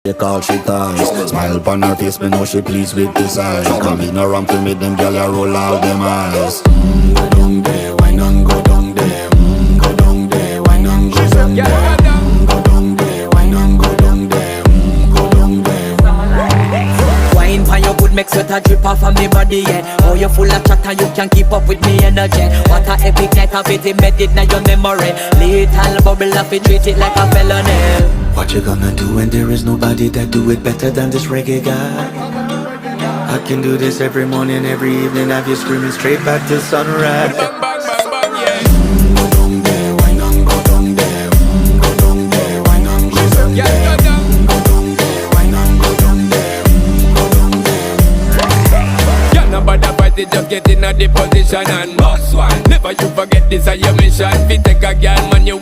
They call she ties. Smile upon her face, me know she pleased with this eyes. Come in around to meet them, girl, you roll out them eyes. Go down there, why not go down there? Go down there, why not go down there? Go down there, why not go down there? Go down there. Wine pan your good, make sweat a drip off of me body, yeah. Oh, you full of chatter, you can keep up with me energy. What a epic night of it, embedded in your memory. Little bubble of it, treat it like a felony. What you gonna do when there is nobody that do it better than this reggae guy? I can do this every morning, every evening, have you screaming straight back to sunrise. Bang, bang, bang, bang, yeah. Go down there, why not go down there? Go down there, why not go down there? Yeah, go down. Go down there, why not go down there? Go down there. Yeah, nobody fight it, just get in a the position and boss one. Never you forget this is your mission. Fi take a girl, man.